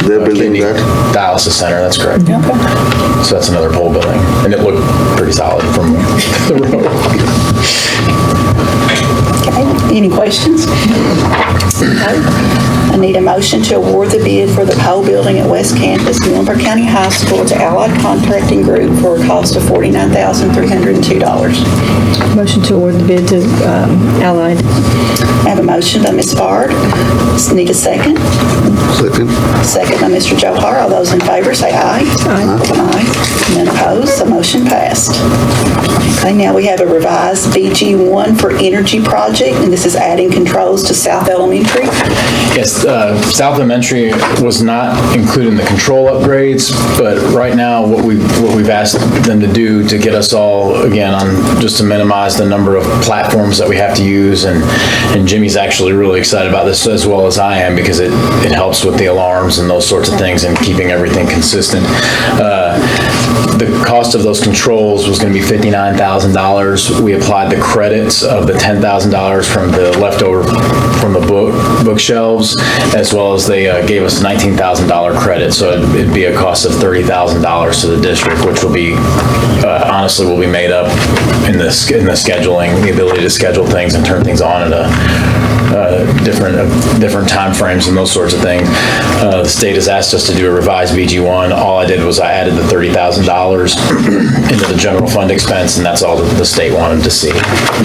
They're building kidney that? dialysis center, that's correct. Okay. So that's another pole building, and it looked pretty solid from the road. Okay. Any questions? I need a motion to award the bid for the pole building at West Campus, Muhlenberg County High School to Allied Contracting Group for a cost of $49,302. Motion to award the bid to Allied. I have a motion by Ms. Bard. Need a second? Second. Second by Mr. Joe Hart. All those in favor say aye. Aye. Aye. None opposed, the motion passed. Okay, now we have a revised BG1 for energy project, and this is adding controls to South Elementary. Yes, South Elementary was not included in the control upgrades, but right now what we've asked them to do to get us all, again, just to minimize the number of platforms that we have to use, and Jimmy's actually really excited about this as well as I am, because it helps with the alarms and those sorts of things and keeping everything consistent. The cost of those controls was going to be $59,000. We applied the credits of the $10,000 from the leftover from the bookshelves, as well as they gave us $19,000 credit. So it'd be a cost of $30,000 to the district, which will be honestly will be made up in the scheduling, the ability to schedule things and turn things on at different time frames and those sorts of things. The state has asked us to do a revised BG1. All I did was I added the $30,000 into the general fund expense, and that's all that the state wanted to see.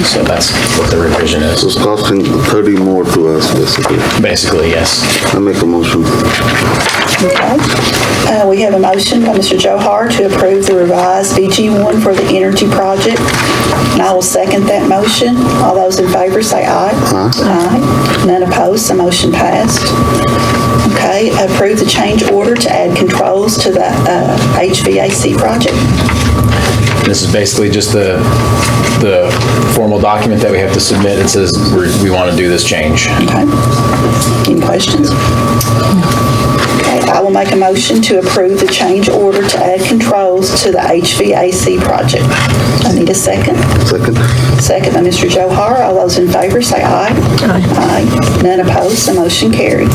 So that's what the revision is. So it's costing 30 more to us, basically. Basically, yes. I make a motion. Okay. We have a motion by Mr. Joe Hart to approve the revised BG1 for the energy project, and I will second that motion. All those in favor say aye. Aye. Aye. None opposed, the motion passed. Okay, approve the change order to add controls to the HVAC project. This is basically just the formal document that we have to submit. It says we want to do this change. Okay. Any questions? Okay, I will make a motion to approve the change order to add controls to the HVAC project. I need a second. Second. Second by Mr. Joe Hart. All those in favor say aye. Aye. Aye. None opposed, the motion carried.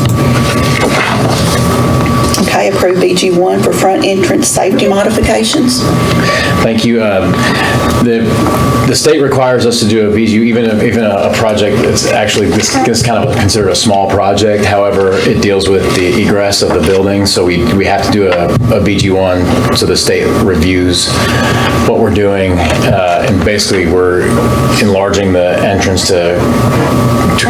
Okay, approve BG1 for front entrance safety modifications. Thank you. The state requires us to do a BG, even a project that's actually this kind of considered a small project. However, it deals with the egress of the building, so we have to do a BG1. So the state reviews what we're doing, and basically we're enlarging the entrance to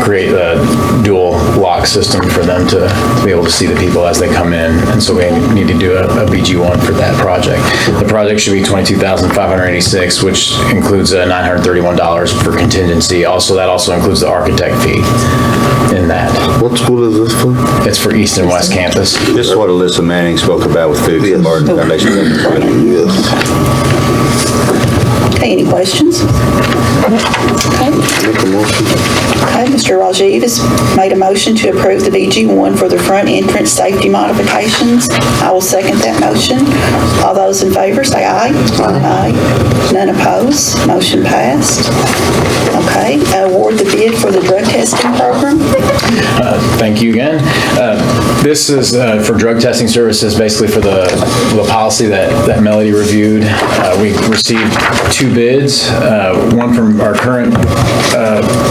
create a dual box system for them to be able to see the people as they come in. And so we need to do a BG1 for that project. The project should be $22,586, which includes $931 for contingency. Also, that also includes the architect fee in that. What school is this for? It's for East and West Campus. This is what Alyssa Manning spoke about with Felix and Martin Foundation. Yes. Okay, any questions? Okay. Make a motion. Okay, Mr. Rajiv has made a motion to approve the BG1 for the front entrance safety modifications. I will second that motion. All those in favor say aye. Aye. None opposed. Motion passed. Okay, award the bid for the drug testing program. Thank you again. This is for drug testing services, basically for the policy that Melody reviewed. We received 2 bids, one from our current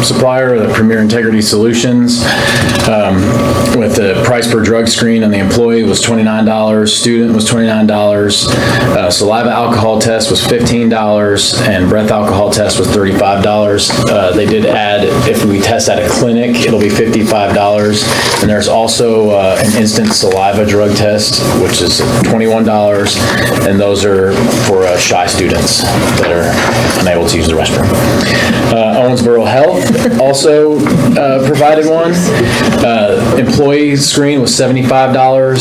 supplier, the Premier Integrity Solutions, with the price per drug screen on the employee was $29, student was $29, saliva alcohol test was $15, and breath alcohol test was $35. They did add, if we test at a clinic, it'll be $55, and there's also an instant saliva drug test, which is $21, and those are for shy students that are unable to use the restroom. Owensboro Health also provided one. Employee screen was $75,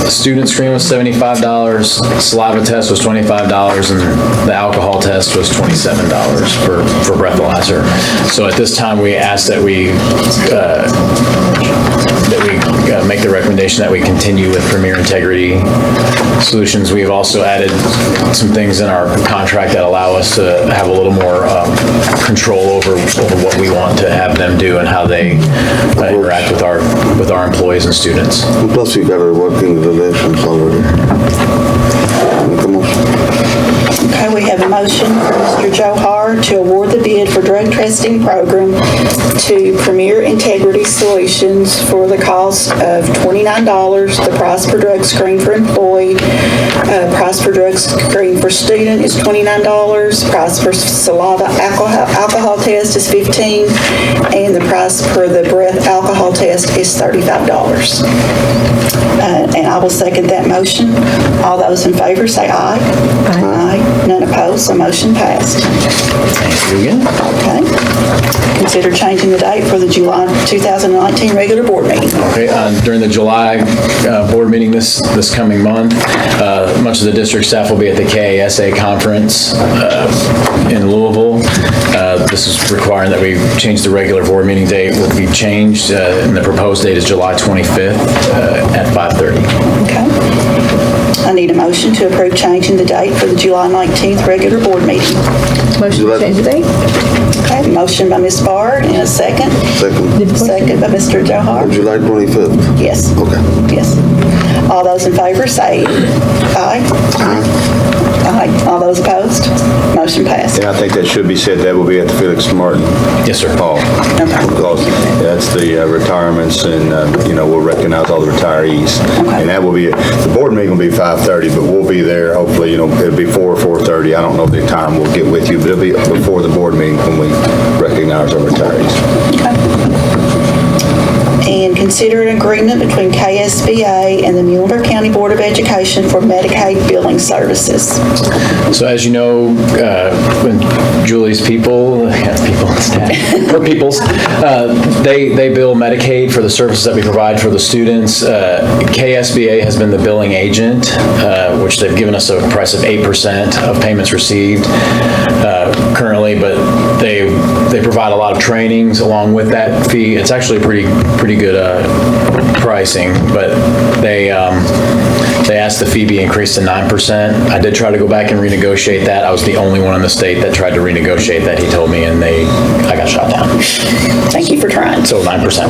student screen was $75, saliva test was $25, and the alcohol test was $27 for breathalyzer. So at this time, we ask that we make the recommendation that we continue with Premier Integrity Solutions. We've also added some things in our contract that allow us to have a little more control over what we want to have them do and how they interact with our employees and students. Plus, you got a working relations already. Make a motion. Okay, we have a motion from Mr. Johar to award the bid for drug testing program to Premier Integrity Solutions for the cost of $29. The price per drug screen for employee, price per drug screen for student is $29. Price for saliva alcohol test is $15, and the price per the breath alcohol test is $35. And I will second that motion. All those in favor say aye. Aye. None opposed, so motion passed. Thank you again. Okay. Consider changing the date for the July 2019 regular board meeting. Okay, during the July board meeting this coming month, much of the district staff will be at the KASA conference in Louisville. This is requiring that we change the regular board meeting date. Will be changed, and the proposed date is July 25th at 5:30. Okay. I need a motion to approve changing the date for the July 19th regular board meeting. Motion to change the date? Okay, motion by Ms. Bard and a second. Second. Second by Mr. Johar. July 25th. Yes. Okay. Yes. All those in favor say aye. Aye. All those opposed? Motion passed. And I think that should be said, that will be at the Felix Martin Yes, sir. Hall. Because that's the retirements, and, we'll recognize all the retirees. And that will be, the board meeting will be 5:30, but we'll be there, hopefully, it'll be 4:30. I don't know the time we'll get with you, but it'll be before the board meeting when we recognize our retirees. And consider an agreement between KSBA and the Muhlenberg County Board of Education for Medicaid billing services. So as you know, when Julie's people and staff, her peoples, they bill Medicaid for the services that we provide for the students. KSBA has been the billing agent, which they've given us a price of 8% of payments received currently, but they provide a lot of trainings along with that fee. It's actually pretty good pricing, but they asked the fee be increased to 9%. I did try to go back and renegotiate that. I was the only one in the state that tried to renegotiate that, he told me, and I got shot down. Thank you for trying. So 9%.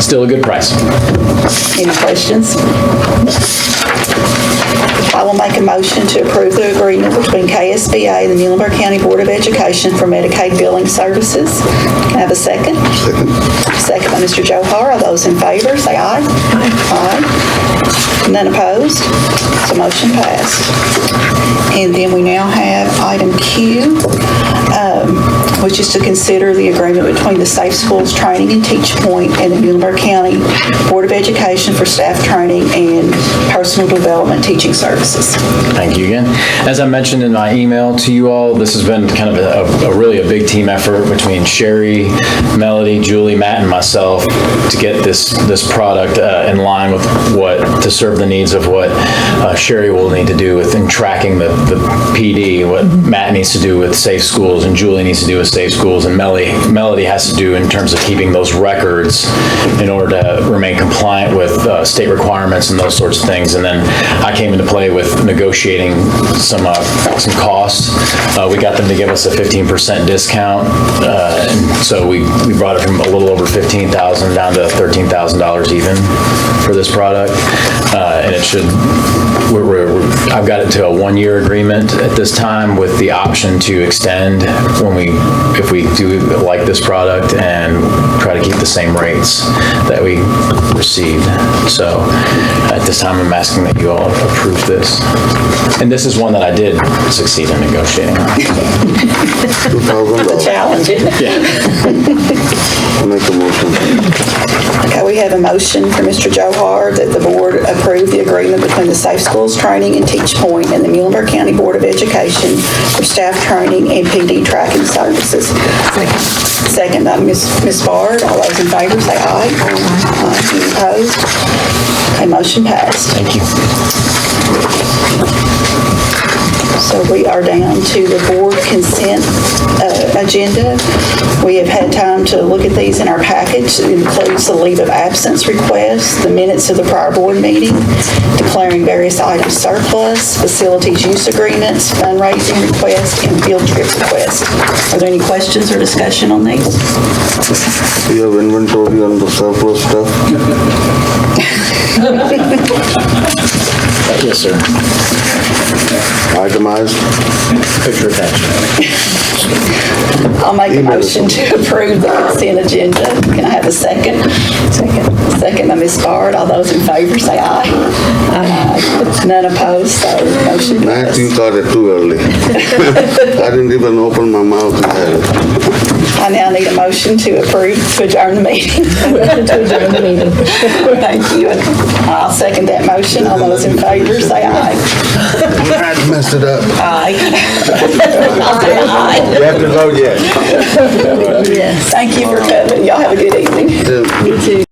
Still a good price. Any questions? I will make a motion to approve the agreement between KSBA and the Muhlenberg County Board of Education for Medicaid billing services. Can I have a second? Second. Second by Mr. Johar. All those in favor, say aye. Aye. None opposed? So motion passed. And then we now have item Q. which is to consider the agreement between the Safe Schools Training and Teach Point and the Muhlenberg County Board of Education for staff training and personal development teaching services. Thank you again. As I mentioned in my email to you all, this has been kind of a really a big team effort between Sherry, Melody, Julie, Matt, and myself to get this product in line with to serve the needs of what Sherry will need to do within tracking the PD, what Matt needs to do with Safe Schools, and Julie needs to do with Safe Schools, and Melody has to do in terms of keeping those records in order to remain compliant with state requirements and those sorts of things. And then I came into play with negotiating some costs. We got them to give us a 15% discount, and so we brought it from a little over $15,000 down to $13,000 even for this product, and it should. I've got it to a 1-year agreement at this time with the option to extend if we do like this product and try to keep the same rates that we received. So at this time, I'm asking that you all approve this. And this is one that I did succeed in negotiating. It's a challenge, isn't it? I'll make a motion. Okay, we have a motion for Mr. Johar that the board approve the agreement between the Safe Schools Training and Teach Point and the Muhlenberg County Board of Education for staff training and PD tracking services. Second by Ms. Bard. All those in favor say aye. Any opposed? Okay, motion passed. Thank you. So we are down to the board consent agenda. We have had time to look at these in our package. It includes the leave of absence request, the minutes of the prior board meeting, declaring various items surplus, facilities use agreements, fundraising requests, and field trip requests. Are there any questions or discussion on these? You have inventory on the surplus stuff? Yes, sir. Itemized? Picture attached. I'll make a motion to approve the consent agenda. Can I have a second? Second by Ms. Bard. All those in favor say aye. Aye. None opposed, so motion Matt, passed. you got it too early. I didn't even open my mouth and had it. I now need a motion to approve to adjourn the meeting. Motion to adjourn the meeting. Thank you. And I'll second that motion. All those in favor say aye. I messed it up. Aye. You haven't voted yet. Thank you for coming. Y'all have a good evening. You too.